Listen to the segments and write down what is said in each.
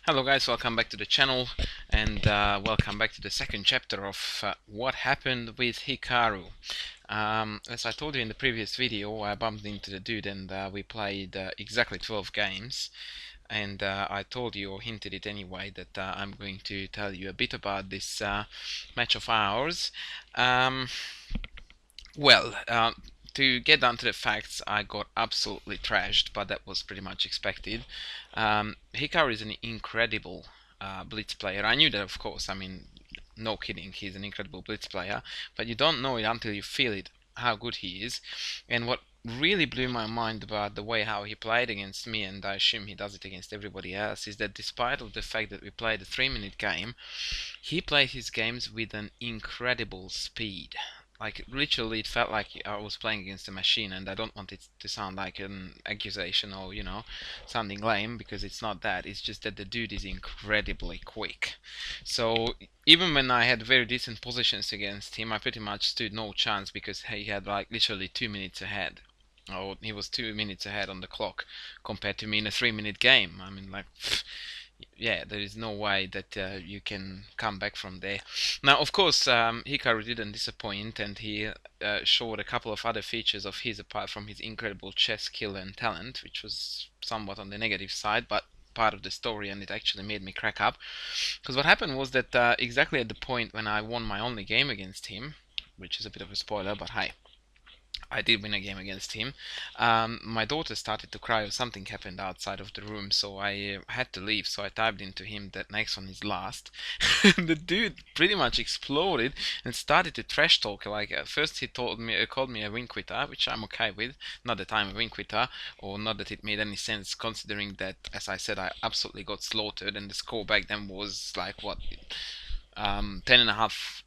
Hello guys, welcome back to the channel and welcome back to the second chapter of what happened with Hikaru. As I told you in the previous video, I bumped into the dude and we played exactly 12 games, and I told you or hinted it anyway that I'm going to tell you a bit about this match of ours. Um, well, to get down to the facts, I got absolutely trashed, but that was pretty much expected. Hikaru is an incredible blitz player. I knew that, of course. I mean, no kidding, he's an incredible blitz player, but you don't know it until you feel it, how good he is. And what really blew my mind about the way how he played against me, and I assume he does it against everybody else, is that despite of the fact that we played a 3-minute game, he played his games with an incredible speed. Like literally, it felt like I was playing against a machine, and I don't want it to sound like an accusation or sounding lame, because it's not that. It's just that the dude is incredibly quick. So even when I had very decent positions against him, I pretty much stood no chance because he had like literally 2 minutes ahead. Oh, he was 2 minutes ahead on the clock compared to me in a 3-minute game. I mean, like, yeah, there is no way that you can come back from there. Now, of course, Hikaru didn't disappoint, and he showed a couple of other features of his apart from his incredible chess skill and talent, which was somewhat on the negative side, but part of the story, and it actually made me crack up. Because what happened was that exactly at the point when I won my only game against him, which is a bit of a spoiler, but hey, I did win a game against him. My daughter started to cry or something happened outside of the room, so I had to leave. So I typed into him that next one is last. The dude pretty much exploded and started to trash talk. Like first he called me a win quitter, which I'm okay with. Not that I'm a win quitter, or not that it made any sense, considering that, as I said, I absolutely got slaughtered, and the score back then was like what, 10.5.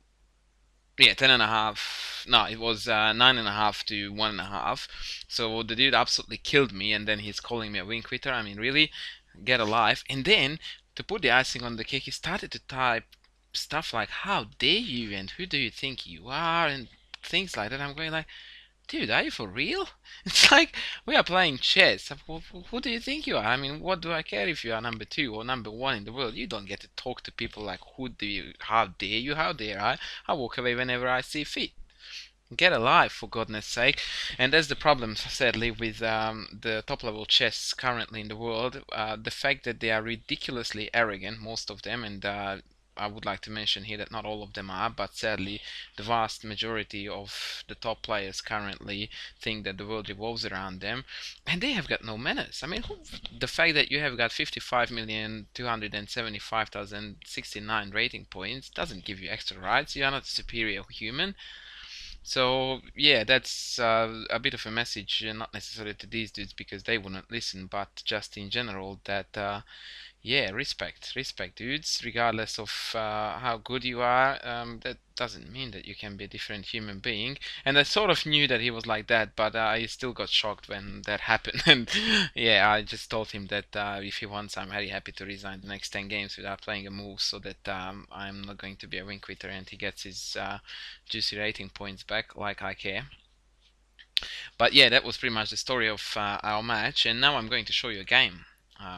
Yeah, 10.5. No, it was 9.5 to 1.5. So the dude absolutely killed me, and then he's calling me a win quitter. I mean, really, get a life. And then to put the icing on the cake, he started to type stuff like "How dare you?" and "Who do you think you are?" and things like that. I'm going like, dude, are you for real? It's like we are playing chess. Who do you think you are? I mean, what do I care if you are number two or number one in the world? You don't get to talk to people like, how dare you, how dare I? I walk away whenever I see fit. Get a life, for goodness sake. And that's the problem, sadly, with the top level chess currently in the world. The fact that they are ridiculously arrogant, most of them, and I would like to mention here that not all of them are, but sadly, the vast majority of the top players currently think that the world revolves around them, and they have got no manners. I mean, the fact that you have got 55,275,069 rating points doesn't give you extra rights. You are not a superior human. So yeah, that's a bit of a message, not necessarily to these dudes because they wouldn't listen, but just in general that yeah, respect dudes, regardless of how good you are. That doesn't mean that you can be a different human being. And I sort of knew that he was like that, but I still got shocked when that happened. And yeah, I just told him that if he wants, I'm very happy to resign the next 10 games without playing a move, so that I'm not going to be a win quitter and he gets his juicy rating points back, like I care. But yeah, that was pretty much the story of our match, and now I'm going to show you a game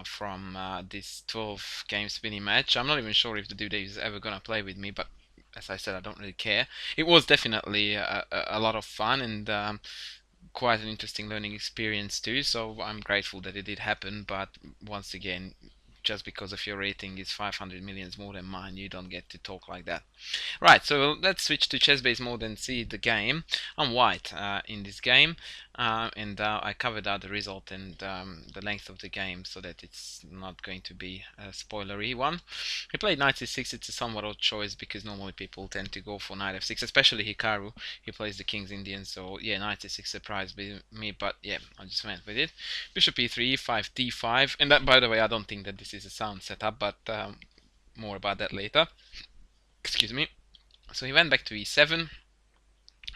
from this 12 games winning match. I'm not even sure if the dude is ever gonna play with me, but as I said, I don't really care. It was definitely a lot of fun and quite an interesting learning experience too, so I'm grateful that it did happen. But once again, just because of your rating is 500 millions more than mine, you don't get to talk like that. Right, so let's switch to chess-based mode and see the game. I'm white in this game, and I covered out the result and the length of the game so that it's not going to be a spoilery one. He played knight c6. It's a somewhat odd choice because normally people tend to go for knight f6, especially Hikaru. He plays the king's Indian, so yeah, knight c6 surprised me, but yeah, I just went with it. Bishop e3, e5, d5, and that, by the way, I don't think that this is a sound setup, but more about that later. Excuse me. So he went back to e7,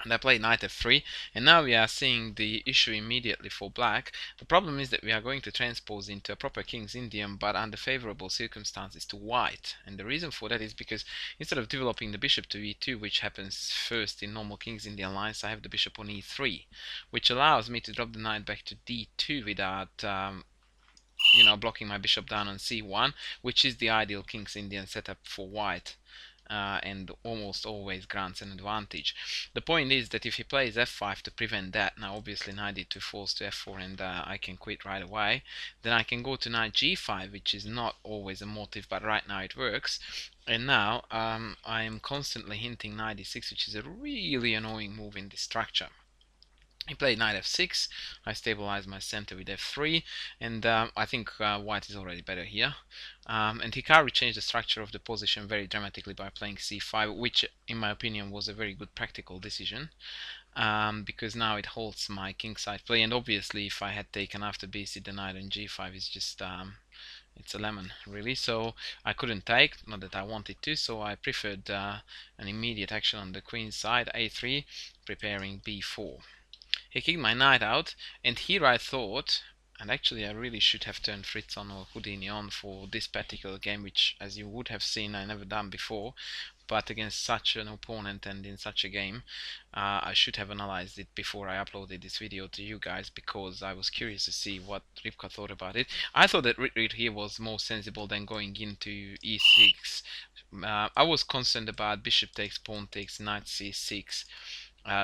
and I played knight f3, and now we are seeing the issue immediately for black. The problem is that we are going to transpose into a proper king's Indian, but under favorable circumstances to white. And the reason for that is because instead of developing the bishop to e2, which happens first in normal king's Indian lines, I have the bishop on e3, which allows me to drop the knight back to d2 without blocking my bishop down on c1, which is the ideal King's Indian setup for white. And almost always grants an advantage. The point is that if he plays f5 to prevent that, now obviously knight d2 falls to f4 and I can quit right away, then I can go to knight g5, which is not always a motive, but right now it works. And now I am constantly hinting knight d6, which is a really annoying move in this structure. He played knight f6, I stabilized my center with f3, and I think white is already better here. And Hikaru changed the structure of the position very dramatically by playing c5, which in my opinion was a very good practical decision, because now it holds my kingside play, and obviously if I had taken after bc, the knight on g5 is just it's a lemon, really. So I couldn't take, not that I wanted to, so I preferred an immediate action on the queen's side, a3, preparing b4. He kicked my knight out, and here I thought, and actually I really should have turned Fritz on or Houdini on for this particular game, which, as you would have seen, I never done before, but against such an opponent and in such a game, I should have analyzed it before I uploaded this video to you guys, because I was curious to see what Rivka thought about it. I thought that retreat here was more sensible than going into e6. I was concerned about bishop takes, pawn takes, knight c6,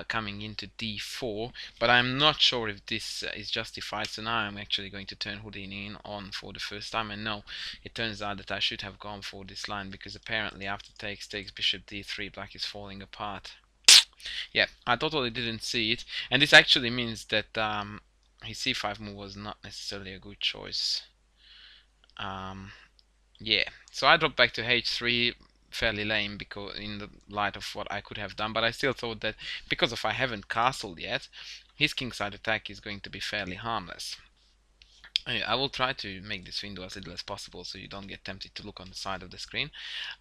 coming into d4, but I'm not sure if this is justified. So now I'm actually going to turn Houdini on for the first time, and no, it turns out that I should have gone for this line, because apparently after takes bishop d3, black is falling apart. Yeah, I totally didn't see it, and this actually means that his c5 move was not necessarily a good choice. Yeah, so I dropped back to h3, fairly lame because in the light of what I could have done, but I still thought that because I haven't castled yet, his kingside attack is going to be fairly harmless. Anyway, I will try to make this window as little as possible so you don't get tempted to look on the side of the screen.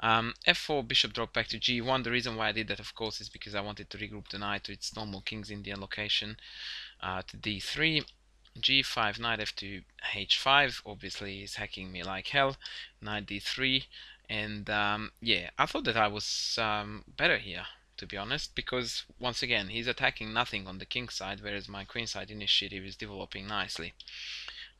f4, bishop drop back to g1. The reason why I did that, of course, is because I wanted to regroup the knight to its normal King's Indian location, to d3. g5, knight f2, h5. Obviously he's hacking me like hell. Knight d3, and yeah, I thought that I was better here, to be honest, because once again he's attacking nothing on the king side, whereas my queen side initiative is developing nicely.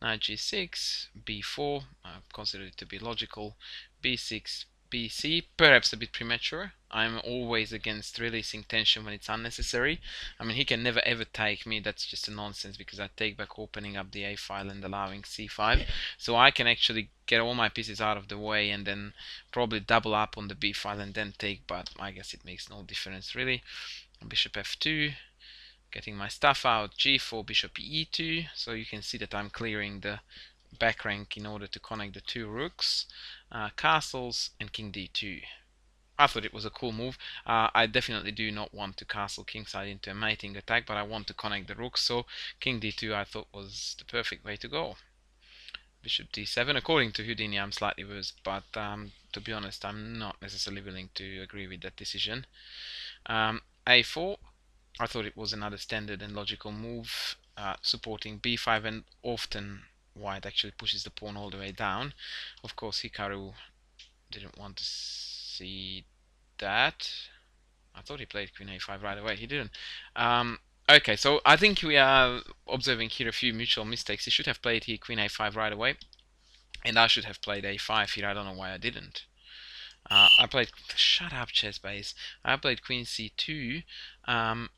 Knight g6, b4, I consider it to be logical, b6, bc, perhaps a bit premature. I'm always against releasing tension when it's unnecessary. I mean, he can never ever take me, that's just a nonsense, because I take back opening up the a file and allowing c5, so I can actually get all my pieces out of the way and then probably double up on the b file and then take, but I guess it makes no difference really. Bishop f2, getting my stuff out, g4, bishop e2, so you can see that I'm clearing the back rank in order to connect the two rooks, castles, and king d2. I thought it was a cool move. I definitely do not want to castle kingside into a mating attack, but I want to connect the rooks, so king d2 I thought was the perfect way to go. Bishop d7, according to Houdini I'm slightly worse, but to be honest I'm not necessarily willing to agree with that decision. a4, I thought it was another standard and logical move, supporting b5, and often white actually pushes the pawn all the way down. Of course Hikaru didn't want to see that. I thought he played queen a5 right away. He didn't. Okay, so I think we are observing here a few mutual mistakes. He should have played here queen a5 right away, and I should have played a5 here. I don't know why I didn't. I played, shut up chess base, I played queen c2,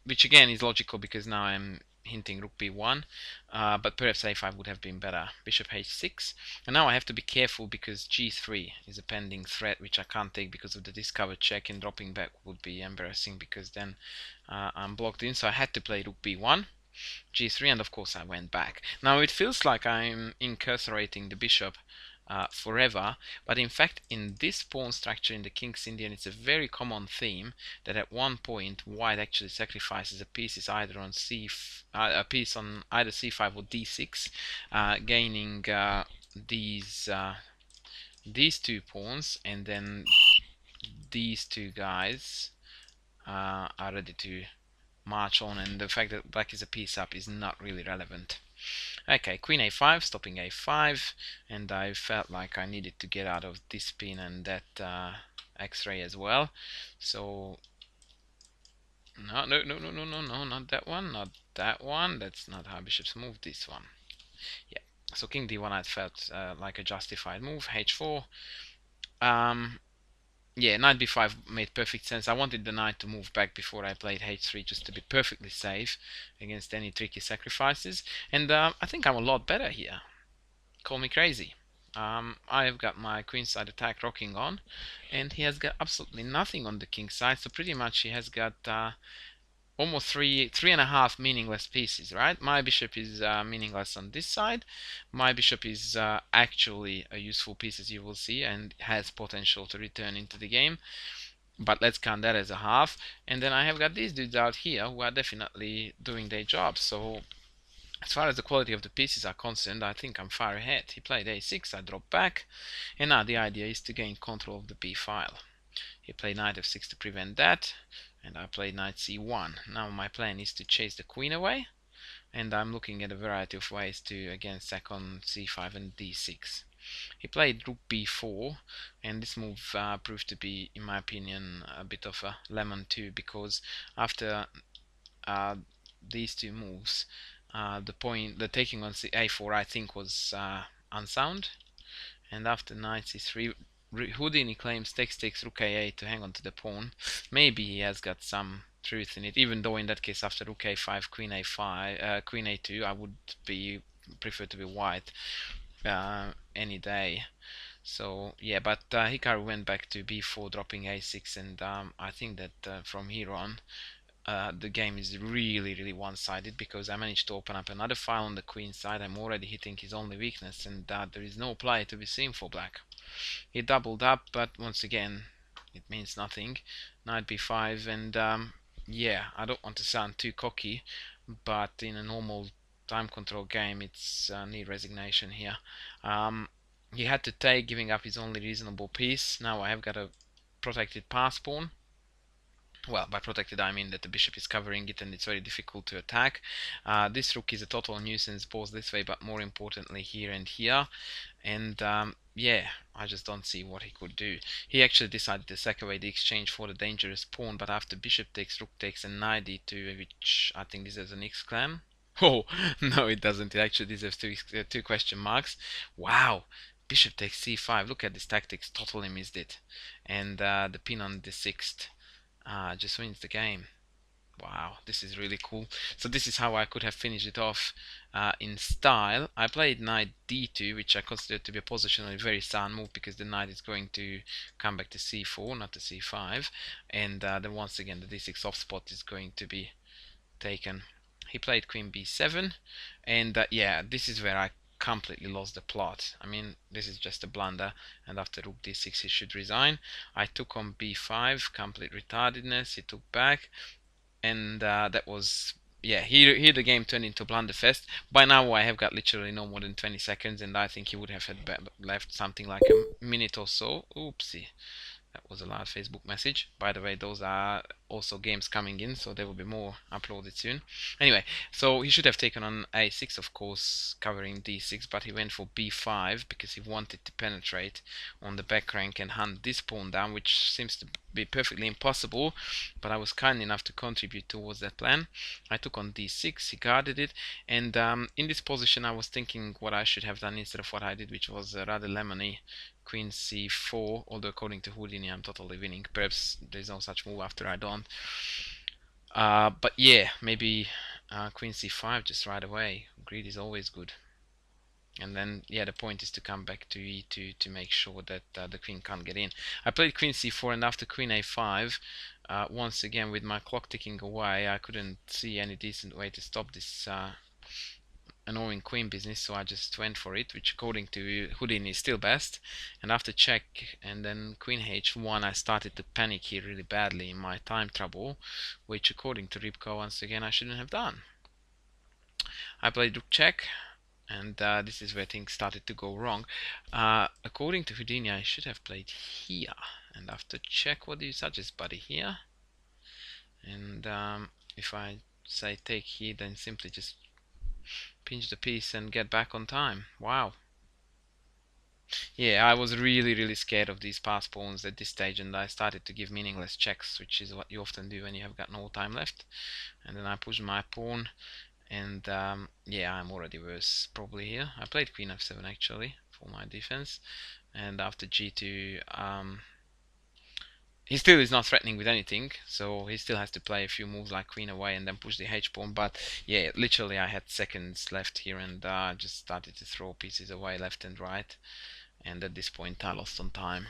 which again is logical because now I'm hinting rook b1, but perhaps a5 would have been better. Bishop h6, and now I have to be careful because g3 is a pending threat which I can't take because of the discovered check, and dropping back would be embarrassing because then I'm blocked in, so I had to play rook b1, g3, and of course I went back. Now it feels like I'm incarcerating the bishop forever, but in fact in this pawn structure in the King's Indian it's a very common theme that at one point white actually sacrifices a piece either on a piece on either c5 or d6, gaining these two pawns, and then these two guys are ready to march on, and the fact that black is a piece up is not really relevant. Okay, queen a5, stopping a5, and I felt like I needed to get out of this pin and that x-ray as well. So no, not that one, not that one. That's not how bishops move. This one. Yeah. So king d1 I felt like a justified move. h4. Yeah, knight b5 made perfect sense. I wanted the knight to move back before I played h3 just to be perfectly safe against any tricky sacrifices. And I think I'm a lot better here. Call me crazy. I've got my queenside attack rocking on, and he has got absolutely nothing on the king side. So pretty much he has got almost three and a half meaningless pieces, right? My bishop is meaningless on this side. My bishop is actually a useful piece, as you will see, and has potential to return into the game. But let's count that as a half. And then I have got these dudes out here who are definitely doing their job. So as far as the quality of the pieces are concerned, I think I'm far ahead. He played a6, I dropped back, and now the idea is to gain control of the b file. He played knight f6 to prevent that, and I played knight c1. Now my plan is to chase the queen away, and I'm looking at a variety of ways to again sack on c5 and d6. He played rook b4, and this move proved to be, in my opinion, a bit of a lemon too, because after these two moves, the taking on a4 I think was unsound, and after knight c3, Houdini claims takes rook a8 to hang on to the pawn. Maybe he has got some truth in it, even though in that case after rook a5, queen a5, queen a2, I would prefer to be white any day. So yeah, but Hikaru went back to b4, dropping a6, and I think that from here on the game is really one-sided, because I managed to open up another file on the queen side. I'm already hitting his only weakness, and there is no play to be seen for black. He doubled up, but once again it means nothing. Knight b5, and yeah, I don't want to sound too cocky, but in a normal time control game it's near resignation here. He had to take, giving up his only reasonable piece. Now I have got a protected pass pawn. Well, by protected I mean that the bishop is covering it and it's very difficult to attack. This rook is a total nuisance both this way, but more importantly here and here. And yeah, I just don't see what he could do. He actually decided to sack away the exchange for the dangerous pawn, but after bishop takes, rook takes, and knight d2, which I think deserves an exclam. Oh, no it doesn't. It actually deserves two question marks. Wow, bishop takes c5. Look at this tactics, totally missed it. And the pin on the sixth just wins the game. Wow, this is really cool. So this is how I could have finished it off in style. I played knight d2, which I consider to be a positionally very sound move, because the knight is going to come back to c4, not to c5, and then once again the d6 off spot is going to be taken. He played queen b7, and yeah, this is where I completely lost the plot. I mean, this is just a blunder, and after rook d6 he should resign. I took on b5, complete retardedness. He took back, and that was, yeah, here the game turned into blunderfest. By now I have got literally no more than 20 seconds, and I think he would have had left something like a minute or so. Oopsie. That was a loud Facebook message. By the way, those are also games coming in, so there will be more uploaded soon. Anyway, so he should have taken on a6, of course, covering d6, but he went for b5 because he wanted to penetrate on the back rank and hunt this pawn down, which seems to be perfectly impossible, but I was kind enough to contribute towards that plan. I took on d6, he guarded it, and in this position I was thinking what I should have done instead of what I did, which was rather lemony. Queen c4, although according to Houdini I'm totally winning. Perhaps there's no such move after I don't. But yeah, maybe queen c5 just right away. Greed is always good. And then, yeah, the point is to come back to e2 to make sure that the queen can't get in. I played queen c4, and after queen a5, once again with my clock ticking away, I couldn't see any decent way to stop this annoying queen business, so I just went for it, which according to Houdini is still best. And after check and then queen h1, I started to panic here really badly in my time trouble, which according to Rybko once again I shouldn't have done. I played rook check, and this is where things started to go wrong. According to Houdini I should have played here, and after check, what do you suggest, buddy? Here? And if I say take here, then simply just pinch the piece and get back on time. Wow. Yeah, I was really scared of these pass pawns at this stage, and I started to give meaningless checks, which is what you often do when you have got no time left. And then I pushed my pawn, And yeah, I'm already worse probably here. I played queen f7 actually for my defense, and after g2, he still is not threatening with anything, so he still has to play a few moves like queen away and then push the h-pawn. But yeah, literally I had seconds left here, and just started to throw pieces away left and right, and at this point I lost on time.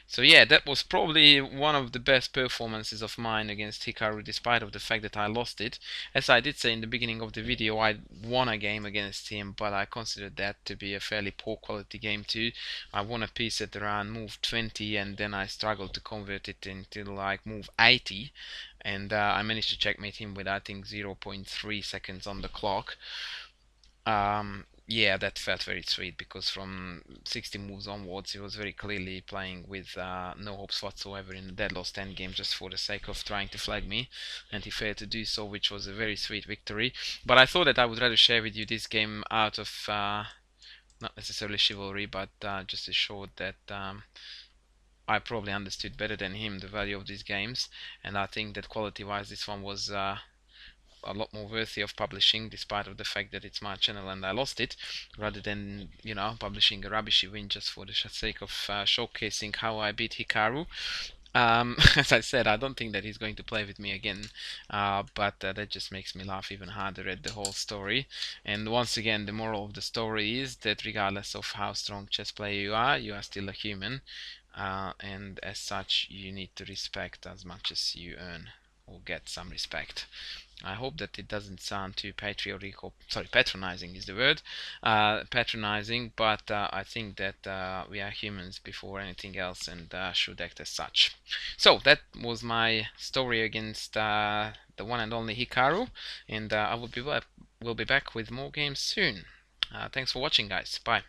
So yeah, that was probably one of the best performances of mine against Hikaru, despite of the fact that I lost it. As I did say in the beginning of the video, I won a game against him, but I considered that to be a fairly poor quality game too. I won a piece at around move 20, and then I struggled to convert it into like move 80, and I managed to checkmate him with I think 0.3 seconds on the clock. Yeah, that felt very sweet, because from 60 moves onwards he was very clearly playing with no hopes whatsoever in the dead lost endgame, just for the sake of trying to flag me, and he failed to do so, which was a very sweet victory. But I thought that I would rather share with you this game out of not necessarily chivalry, but just to show that I probably understood better than him the value of these games, and I think that quality-wise this one was a lot more worthy of publishing, despite of the fact that it's my channel and I lost it, rather than, you know, publishing a rubbishy win just for the sake of showcasing how I beat Hikaru. As I said, I don't think that he's going to play with me again, but that just makes me laugh even harder at the whole story. And once again, the moral of the story is that regardless of how strong chess player you are still a human, and as such, you need to respect as much as you earn, or get some respect. I hope that it doesn't sound too patriotic, or sorry, patronizing is the word, patronizing, but I think that we are humans before anything else, and should act as such. So that was my story against the one and only Hikaru, and I will be back with more games soon. Thanks for watching, guys. Bye.